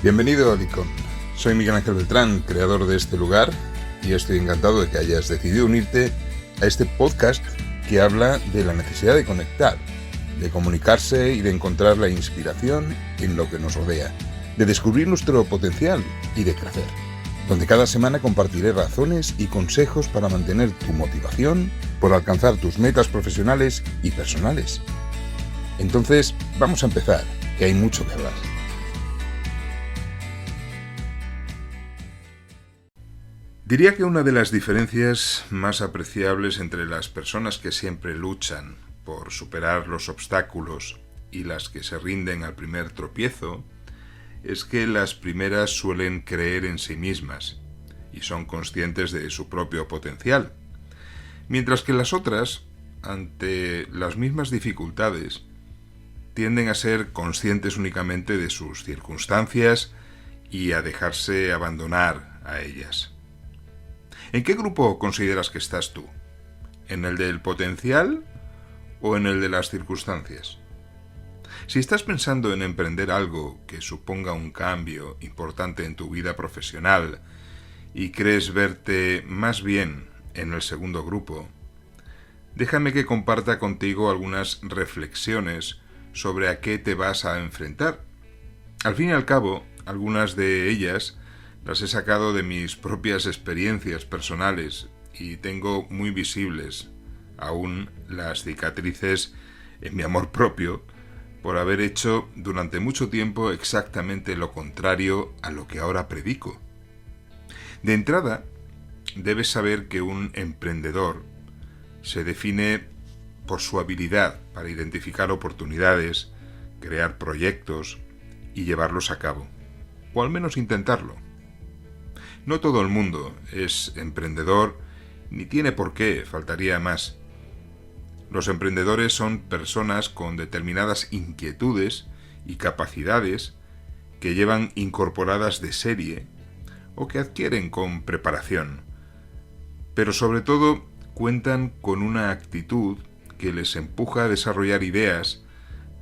Bienvenido a Licon. Soy Miguel Ángel Beltrán, creador de este lugar, y estoy encantado de que hayas decidido unirte a este podcast que habla de la necesidad de conectar, de comunicarse y de encontrar la inspiración en lo que nos rodea, de descubrir nuestro potencial y de crecer, donde cada semana compartiré razones y consejos para mantener tu motivación por alcanzar tus metas profesionales y personales. Entonces, vamos a empezar, que hay mucho que hablar. Diría que una de las diferencias más apreciables entre las personas que siempre luchan por superar los obstáculos y las que se rinden al primer tropiezo es que las primeras suelen creer en sí mismas y son conscientes de su propio potencial, mientras que las otras, ante las mismas dificultades, tienden a ser conscientes únicamente de sus circunstancias y a dejarse abandonar a ellas. ¿En qué grupo consideras que estás tú? ¿En el del potencial o en el de las circunstancias? Si estás pensando en emprender algo que suponga un cambio importante en tu vida profesional y crees verte más bien en el segundo grupo, déjame que comparta contigo algunas reflexiones sobre a qué te vas a enfrentar. Al fin y al cabo, algunas de ellas las he sacado de mis propias experiencias personales y tengo muy visibles aún las cicatrices en mi amor propio por haber hecho durante mucho tiempo exactamente lo contrario a lo que ahora predico. De entrada, debes saber que un emprendedor se define por su habilidad para identificar oportunidades, crear proyectos y llevarlos a cabo, o al menos intentarlo. No todo el mundo es emprendedor, ni tiene por qué, faltaría más. Los emprendedores son personas con determinadas inquietudes y capacidades que llevan incorporadas de serie o que adquieren con preparación, pero sobre todo cuentan con una actitud que les empuja a desarrollar ideas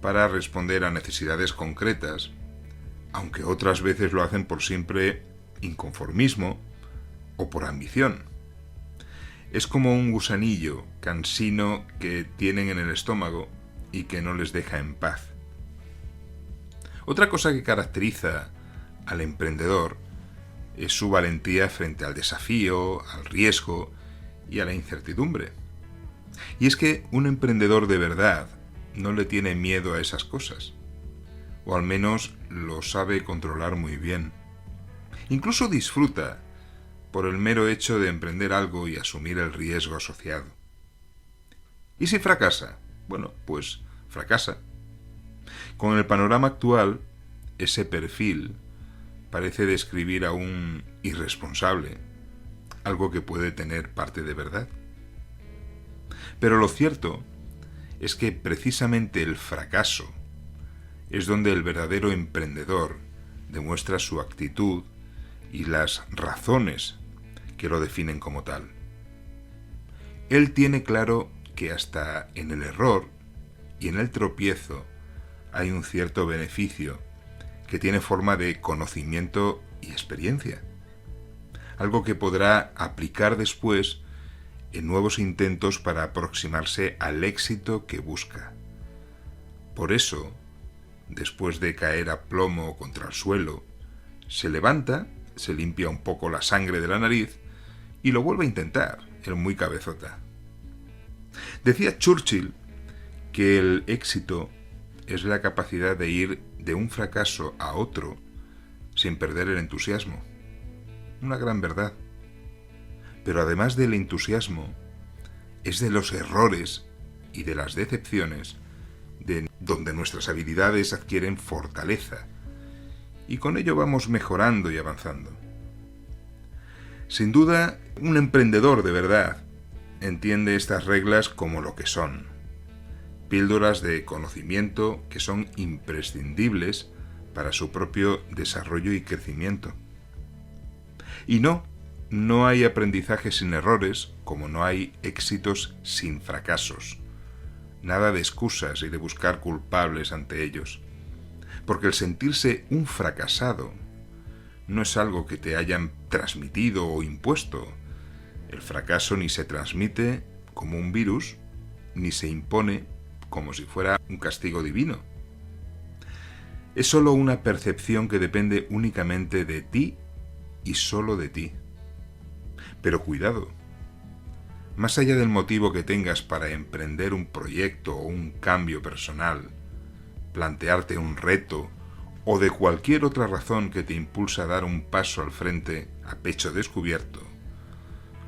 para responder a necesidades concretas, aunque otras veces lo hacen por simple inconformismo o por ambición. Es como un gusanillo cansino que tienen en el estómago y que no les deja en paz. Otra cosa que caracteriza al emprendedor es su valentía frente al desafío, al riesgo y a la incertidumbre. Y es que un emprendedor de verdad no le tiene miedo a esas cosas, o al menos lo sabe controlar muy bien. Incluso disfruta por el mero hecho de emprender algo y asumir el riesgo asociado. ¿Y si fracasa? Bueno, pues fracasa. Con el panorama actual, ese perfil parece describir a un irresponsable, algo que puede tener parte de verdad. Pero lo cierto es que precisamente el fracaso es donde el verdadero emprendedor demuestra su actitud y las razones que lo definen como tal. Él tiene claro que hasta en el error y en el tropiezo hay un cierto beneficio que tiene forma de conocimiento y experiencia, algo que podrá aplicar después en nuevos intentos para aproximarse al éxito que busca. Por eso, después de caer a plomo contra el suelo, se levanta, se limpia un poco la sangre de la nariz y lo vuelve a intentar, el muy cabezota. Decía Churchill que el éxito es la capacidad de ir de un fracaso a otro sin perder el entusiasmo. Una gran verdad. Pero además del entusiasmo, es de los errores y de las decepciones de donde nuestras habilidades adquieren fortaleza, y con ello vamos mejorando y avanzando. Sin duda, un emprendedor de verdad entiende estas reglas como lo que son: píldoras de conocimiento que son imprescindibles para su propio desarrollo y crecimiento. Y no hay aprendizaje sin errores, como no hay éxitos sin fracasos. Nada de excusas y de buscar culpables ante ellos, porque el sentirse un fracasado no es algo que te hayan transmitido o impuesto. El fracaso ni se transmite como un virus, ni se impone como si fuera un castigo divino. Es solo una percepción que depende únicamente de ti y solo de ti. Pero cuidado, más allá del motivo que tengas para emprender un proyecto o un cambio personal, plantearte un reto o de cualquier otra razón que te impulsa a dar un paso al frente a pecho descubierto,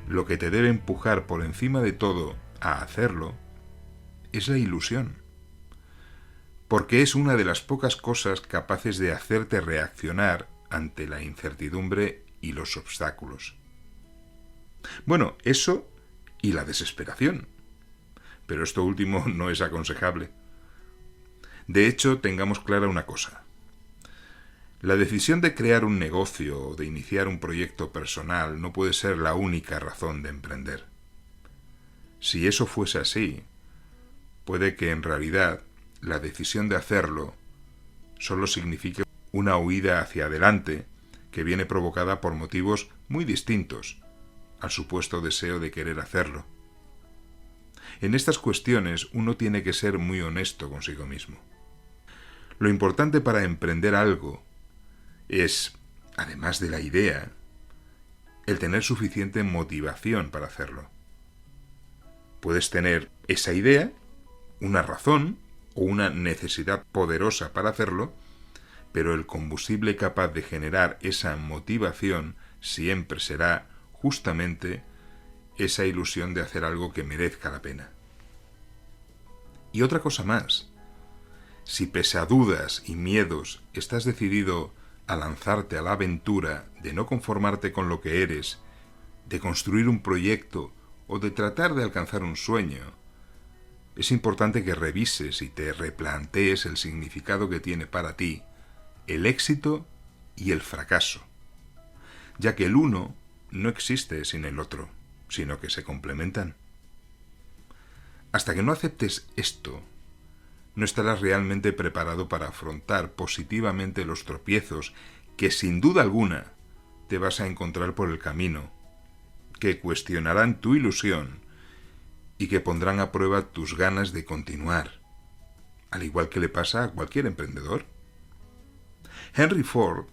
lo que te debe empujar por encima de todo a hacerlo es la ilusión, porque es una de las pocas cosas capaces de hacerte reaccionar ante la incertidumbre y los obstáculos. Bueno, eso y la desesperación, pero esto último no es aconsejable. De hecho, tengamos clara una cosa. La decisión de crear un negocio o de iniciar un proyecto personal no puede ser la única razón de emprender. Si eso fuese así, puede que en realidad la decisión de hacerlo solo signifique una huida hacia adelante que viene provocada por motivos muy distintos al supuesto deseo de querer hacerlo. En estas cuestiones uno tiene que ser muy honesto consigo mismo. Lo importante para emprender algo es, además de la idea, el tener suficiente motivación para hacerlo. Puedes tener esa idea, una razón o una necesidad poderosa para hacerlo, pero el combustible capaz de generar esa motivación siempre será justamente esa ilusión de hacer algo que merezca la pena. Y otra cosa más, si pese a dudas y miedos estás decidido a lanzarte a la aventura de no conformarte con lo que eres, de construir un proyecto o de tratar de alcanzar un sueño, es importante que revises y te replantees el significado que tiene para ti el éxito y el fracaso, ya que el uno no existe sin el otro, sino que se complementan. Hasta que no aceptes esto, no estarás realmente preparado para afrontar positivamente los tropiezos que sin duda alguna te vas a encontrar por el camino, que cuestionarán tu ilusión y que pondrán a prueba tus ganas de continuar, al igual que le pasa a cualquier emprendedor. Henry Ford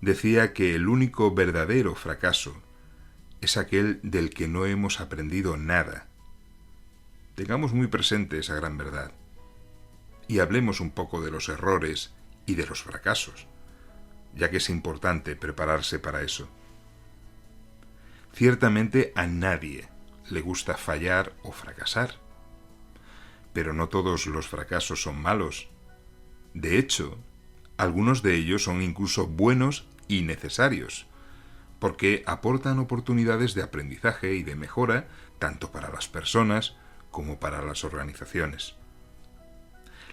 decía que el único verdadero fracaso es aquel del que no hemos aprendido nada. Tengamos muy presente esa gran verdad y hablemos un poco de los errores y de los fracasos, ya que es importante prepararse para eso. Ciertamente a nadie le gusta fallar o fracasar, pero no todos los fracasos son malos. De hecho, algunos de ellos son incluso buenos y necesarios, porque aportan oportunidades de aprendizaje y de mejora tanto para las personas como para las organizaciones.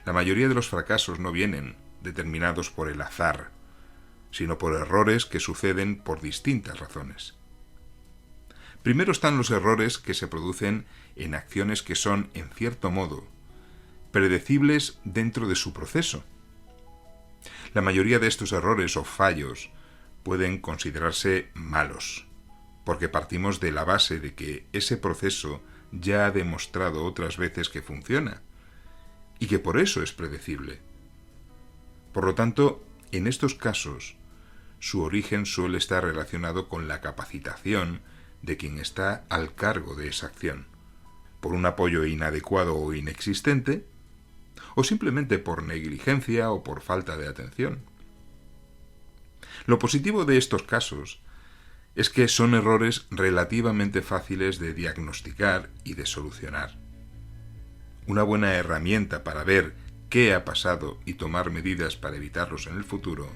La mayoría de los fracasos no vienen determinados por el azar, sino por errores que suceden por distintas razones. Primero están los errores que se producen en acciones que son, en cierto modo, predecibles dentro de su proceso. La mayoría de estos errores o fallos pueden considerarse malos, porque partimos de la base de que ese proceso ya ha demostrado otras veces que funciona, y que por eso es predecible. Por lo tanto, en estos casos, su origen suele estar relacionado con la capacitación de quien está al cargo de esa acción, por un apoyo inadecuado o inexistente, o simplemente por negligencia o por falta de atención. Lo positivo de estos casos es que son errores relativamente fáciles de diagnosticar y de solucionar. Una buena herramienta para ver qué ha pasado y tomar medidas para evitarlos en el futuro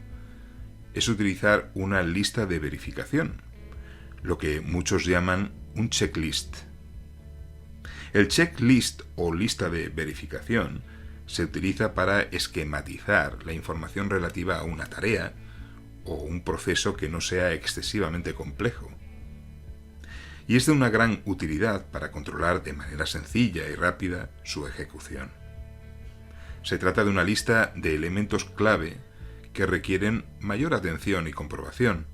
es utilizar una lista de verificación, lo que muchos llaman un checklist. El checklist o lista de verificación se utiliza para esquematizar la información relativa a una tarea o un proceso que no sea excesivamente complejo. Y es de una gran utilidad para controlar de manera sencilla y rápida su ejecución. Se trata de una lista de elementos clave que requieren mayor atención y comprobación,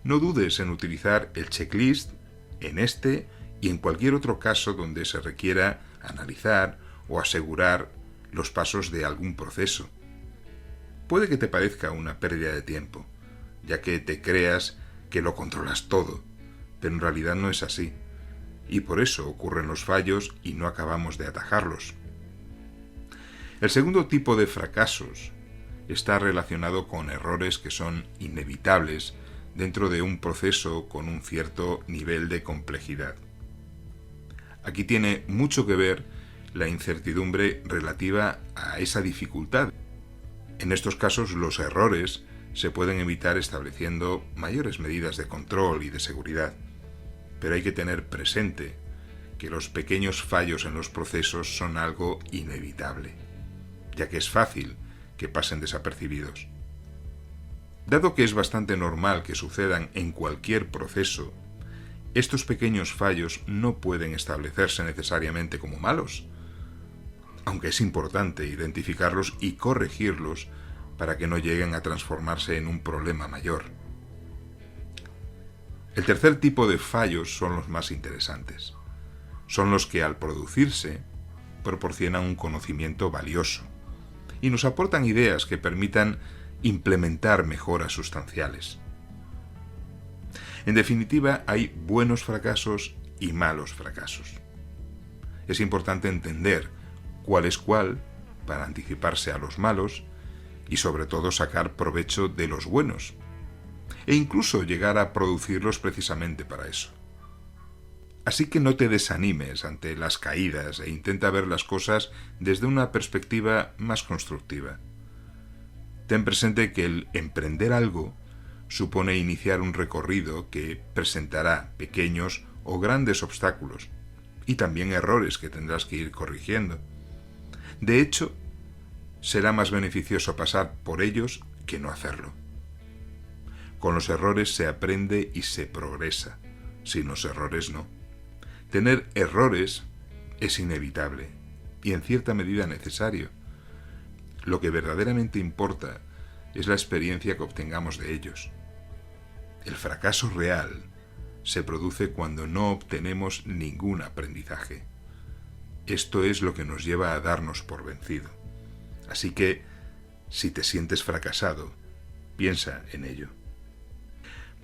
no dudes en utilizar el checklist en este y en cualquier otro caso donde se requiera analizar o asegurar los pasos de algún proceso. Puede que te parezca una pérdida de tiempo, ya que te creas que lo controlas todo, pero en realidad no es así, y por eso ocurren los fallos y no acabamos de atajarlos. El segundo tipo de fracasos está relacionado con errores que son inevitables dentro de un proceso con un cierto nivel de complejidad. Aquí tiene mucho que ver la incertidumbre relativa a esa dificultad. En estos casos, los errores se pueden evitar estableciendo mayores medidas de control y de seguridad, pero hay que tener presente que los pequeños fallos en los procesos son algo inevitable, ya que es fácil que pasen desapercibidos. Dado que es bastante normal que sucedan en cualquier proceso, estos pequeños fallos no pueden establecerse necesariamente como malos, aunque es importante identificarlos y corregirlos para que no lleguen a transformarse en un problema mayor. El tercer tipo de fallos son los más interesantes. Son los que al producirse proporcionan un conocimiento valioso y nos aportan ideas que permitan implementar mejoras sustanciales. En definitiva, hay buenos fracasos y malos fracasos. Es importante entender cuál es cuál para anticiparse a los malos y sobre todo sacar provecho de los buenos e incluso llegar a producirlos precisamente para eso. Así que no te desanimes ante las caídas e intenta ver las cosas desde una perspectiva más constructiva. Ten presente que el emprender algo supone iniciar un recorrido que presentará pequeños o grandes obstáculos y también errores que tendrás que ir corrigiendo. De hecho, será más beneficioso pasar por ellos que no hacerlo. Con los errores se aprende y se progresa, sin los errores no. Tener errores es inevitable y en cierta medida necesario. Lo que verdaderamente importa es la experiencia que obtengamos de ellos. El fracaso real se produce cuando no obtenemos ningún aprendizaje. Esto es lo que nos lleva a darnos por vencido. Así que, si te sientes fracasado, piensa en ello.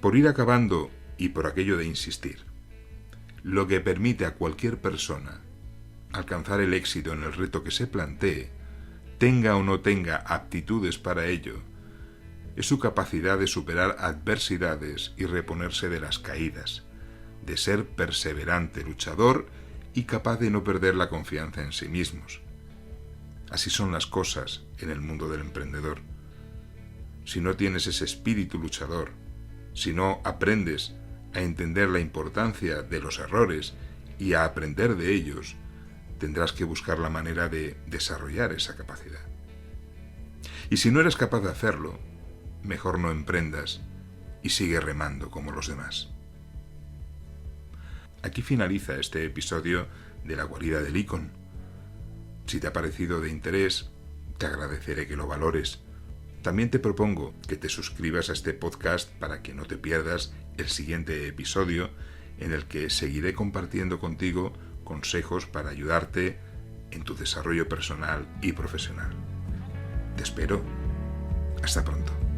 Por ir acabando y por aquello de insistir, lo que permite a cualquier persona alcanzar el éxito en el reto que se plantee, tenga o no tenga aptitudes para ello, es su capacidad de superar adversidades y reponerse de las caídas, de ser perseverante, luchador y capaz de no perder la confianza en sí mismos. Así son las cosas en el mundo del emprendedor. Si no tienes ese espíritu luchador, si no aprendes a entender la importancia de los errores y a aprender de ellos, tendrás que buscar la manera de desarrollar esa capacidad. Y si no eres capaz de hacerlo, mejor no emprendas y sigue remando como los demás. Aquí finaliza este episodio de La Guarida del Icon. Si te ha parecido de interés, te agradeceré que lo valores. También te propongo que te suscribas a este podcast para que no te pierdas el siguiente episodio en el que seguiré compartiendo contigo consejos para ayudarte en tu desarrollo personal y profesional. Te espero. Hasta pronto.